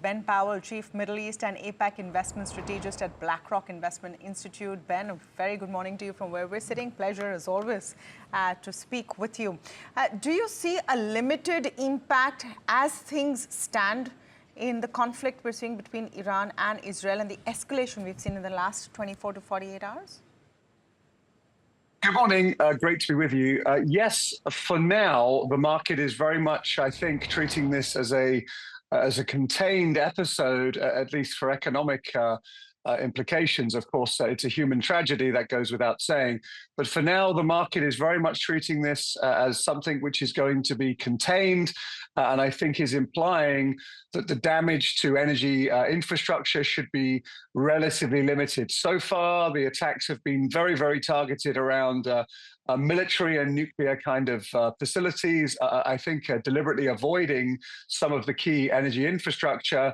Ben Powell, Chief Middle East and APAC Investment Strategist at BlackRock Investment Institute. Ben, a very good morning to you from where we're sitting. Pleasure, as always, to speak with you. Do you see a limited impact as things stand in the conflict we're seeing between Iran and Israel and the escalation we've seen in the last 24 to 48 hours? Good morning. Great to be with you. Yes, for now, the market is very much, I think, treating this as a contained episode, at least for economic implications. Of course, it's a human tragedy, that goes without saying. But for now, the market is very much treating this as something which is going to be contained, and I think is implying that the damage to energy infrastructure should be relatively limited. So far, the attacks have been very, very targeted around military and nuclear kind of facilities, I think deliberately avoiding some of the key energy infrastructure.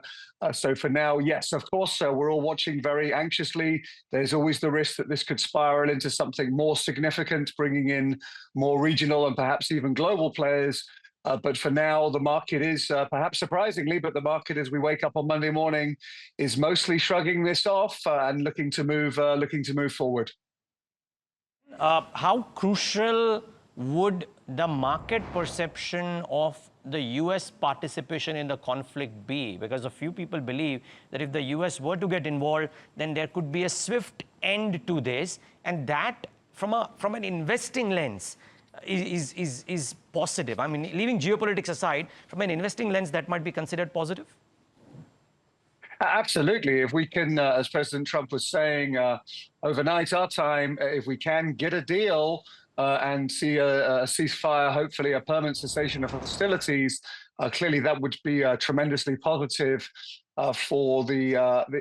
So for now, yes, of course, we're all watching very anxiously. There's always the risk that this could spiral into something more significant, bringing in more regional and perhaps even global players. But for now, the market is, perhaps surprisingly, but the market as we wake up on Monday morning is mostly shrugging this off and looking to move forward. How crucial would the market perception of the US participation in the conflict be? Because a few people believe that if the US were to get involved, then there could be a swift end to this, and that from an investing lens is positive. I mean, leaving geopolitics aside, from an investing lens, that might be considered positive? Absolutely. If we can, as President Trump was saying, overnight our time, if we can get a deal and see a ceasefire, hopefully a permanent cessation of hostilities, clearly that would be tremendously positive for the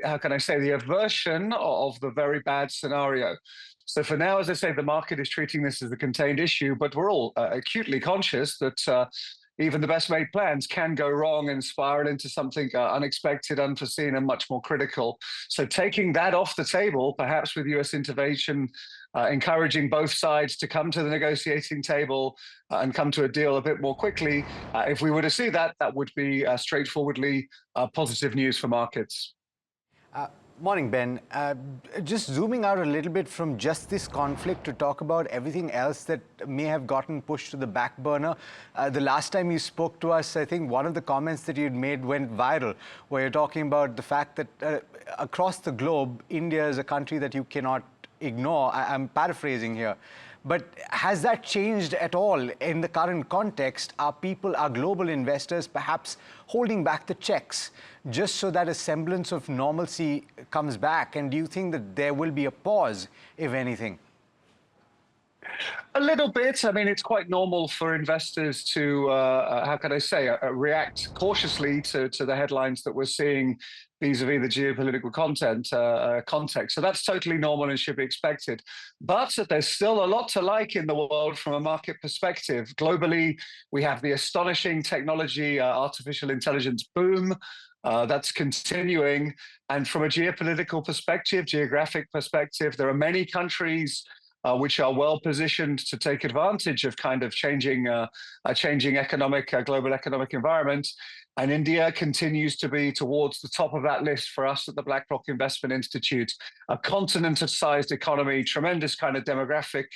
how can I say, the aversion of the very bad scenario. So for now, as I say, the market is treating this as a contained issue, but we're all acutely conscious that even the best laid plans can go wrong and spiral into something unexpected, unforeseen, and much more critical. So taking that off the table, perhaps with US intervention, encouraging both sides to come to the negotiating table and come to a deal a bit more quickly, if we were to see that, that would be straightforwardly positive news for markets. Morning, Ben. Just zooming out a little bit from just this conflict to talk about everything else that may have gotten pushed to the back burner. The last time you spoke to us, I think one of the comments that you'd made went viral, where you're talking about the fact that across the globe, India is a country that you cannot ignore. I'm paraphrasing here. But has that changed at all in the current context? Are global investors perhaps holding back the checks just so that a semblance of normalcy comes back? And do you think that there will be a pause, if anything? A little bit. I mean, it's quite normal for investors to, how can I say, react cautiously to the headlines that we're seeing vis-a-vis the geopolitical context. So that's totally normal and should be expected. But there's still a lot to like in the world from a market perspective. Globally, we have the astonishing technology, artificial intelligence boom. That's continuing. And from a geopolitical perspective, geographic perspective, there are many countries which are well positioned to take advantage of kind of changing global economic environment. And India continues to be towards the top of that list for us at the BlackRock Investment Institute. A continent-sized economy, tremendous kind of demographic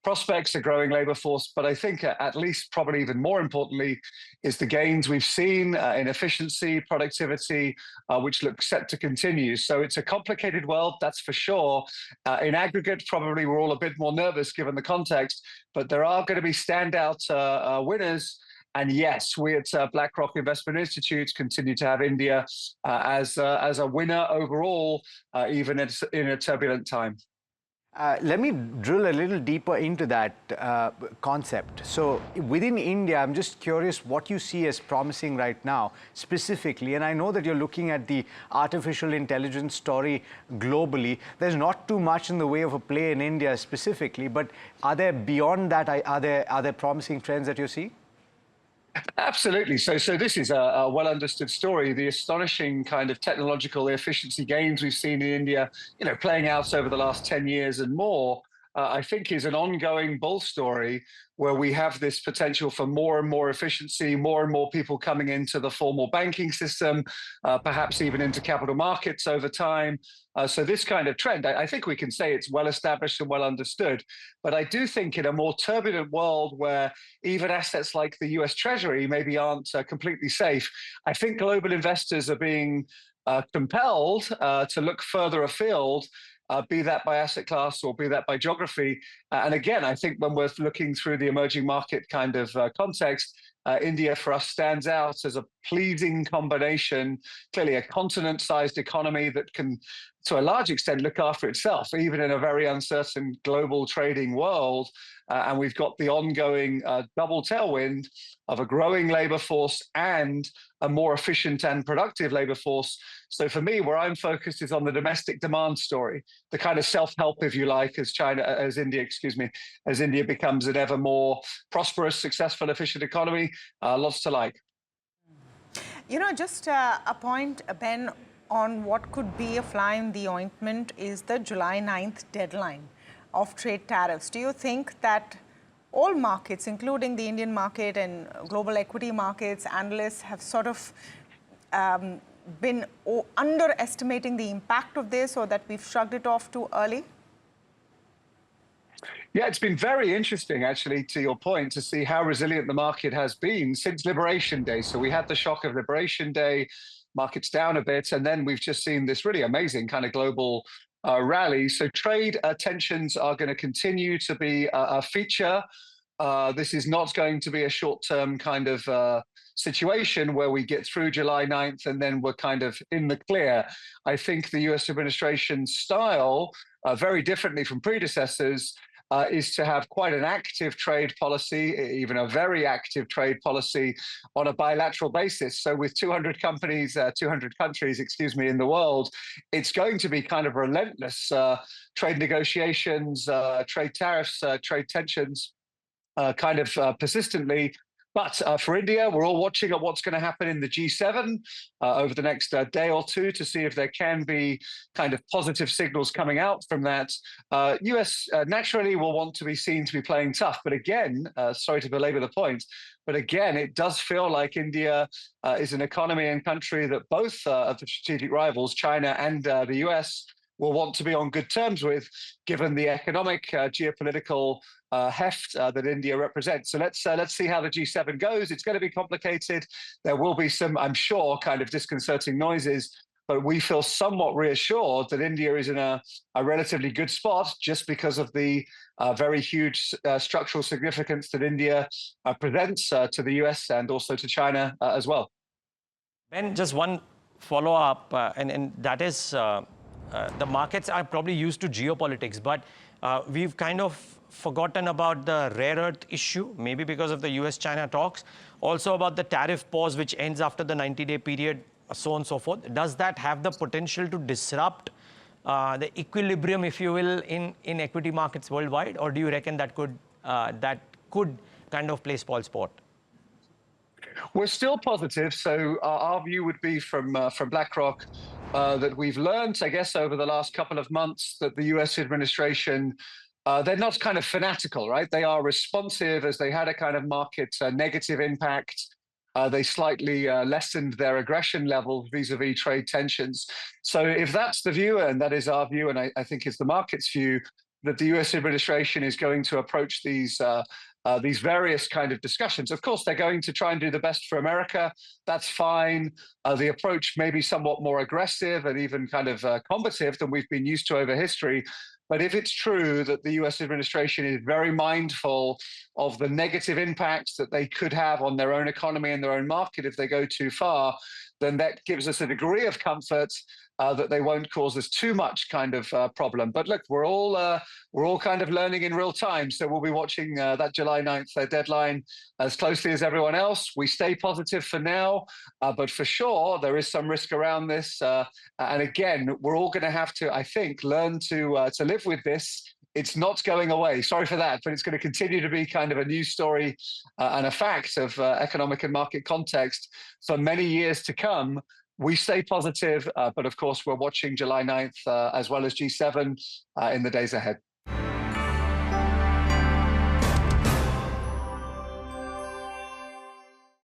prospects, a growing labor force. But I think at least probably even more importantly is the gains we've seen in efficiency, productivity, which look set to continue. So it's a complicated world, that's for sure. In aggregate, probably we're all a bit more nervous given the context, but there are going to be standout winners. And yes, we at BlackRock Investment Institute continue to have India as a winner overall, even in a turbulent time. Let me drill a little deeper into that concept. So within India, I'm just curious what you see as promising right now, specifically. And I know that you're looking at the artificial intelligence story globally. There's not too much in the way of a play in India specifically, but are there beyond that, are there promising trends that you see? Absolutely. So this is a well-understood story. The astonishing kind of technological efficiency gains we've seen in India, playing out over the last 10 years and more, I think is an ongoing bull story where we have this potential for more and more efficiency, more and more people coming into the formal banking system, perhaps even into capital markets over time. So this kind of trend, I think we can say it's well established and well understood. But I do think in a more turbulent world where even assets like the US Treasury maybe aren't completely safe, I think global investors are being compelled to look further afield, be that by asset class or be that by geography. And again, I think when we're looking through the emerging market kind of context, India for us stands out as a pleasing combination, clearly a continent-sized economy that can, to a large extent, look after itself, even in a very uncertain global trading world. And we've got the ongoing double tailwind of a growing labor force and a more efficient and productive labor force. So for me, where I'm focused is on the domestic demand story, the kind of self-help, if you like, as India becomes an ever more prosperous, successful, efficient economy. Lots to like. You know, just a point, Ben, on what could be a fly in the ointment is the July 9th deadline of trade tariffs. Do you think that all markets, including the Indian market and global equity markets, analysts have sort of been underestimating the impact of this, or that we've shrugged it off too early? Yeah, it's been very interesting, actually, to your point, to see how resilient the market has been since Liberation Day. So we had the shock of Liberation Day, markets down a bit, and then we've just seen this really amazing kind of global rally. So trade tensions are going to continue to be a feature. This is not going to be a short-term kind of situation where we get through July 9th and then we're kind of in the clear. I think the US administration's style, very differently from predecessors, is to have quite an active trade policy, even a very active trade policy on a bilateral basis. So with 200 countries, in the world, it's going to be kind of relentless trade negotiations, trade tariffs, trade tensions, kind of persistently. But for India, we're all watching at what's going to happen in the G7 over the next day or two to see if there can be kind of positive signals coming out from that. US naturally will want to be seen to be playing tough. But again, sorry to belabor the point, but again, it does feel like India is an economy and country that both of the strategic rivals, China and the US, will want to be on good terms with, given the economic, geopolitical heft that India represents. So let's see how the G7 goes. It's going to be complicated. There will be some, I'm sure, kind of disconcerting noises, but we feel somewhat reassured that India is in a relatively good spot just because of the very huge structural significance that India presents to the US and also to China as well. Ben, just one follow-up, and that is the markets are probably used to geopolitics, but we've kind of forgotten about the rare earth issue, maybe because of the US-China talks, also about the tariff pause, which ends after the 90-day period, so on and so forth. Does that have the potential to disrupt the equilibrium, if you will, in equity markets worldwide? Or do you reckon that could kind of play spoil sport? We're still positive. So our view would be from BlackRock that we've learned, I guess, over the last couple of months that the US administration, they're not kind of fanatical, right? They are responsive as they had a kind of market negative impact. They slightly lessened their aggression level vis-a-vis trade tensions. So if that's the view, and that is our view, and I think it's the market's view, that the US administration is going to approach these various kind of discussions. Of course, they're going to try and do the best for America. That's fine. The approach may be somewhat more aggressive and even kind of combative than we've been used to over history. But if it's true that the US administration is very mindful of the negative impacts that they could have on their own economy and their own market if they go too far, then that gives us a degree of comfort that they won't cause us too much kind of problem. But look, we're all kind of learning in real time. So we'll be watching that July 9th deadline as closely as everyone else. We stay positive for now, but for sure, there is some risk around this. And again, we're all going to have to, I think, learn to live with this. It's not going away. Sorry for that, but it's going to continue to be kind of a news story and a fact of economic and market context for many years to come. We stay positive, but of course, we're watching July 9th as well as G7 in the days ahead.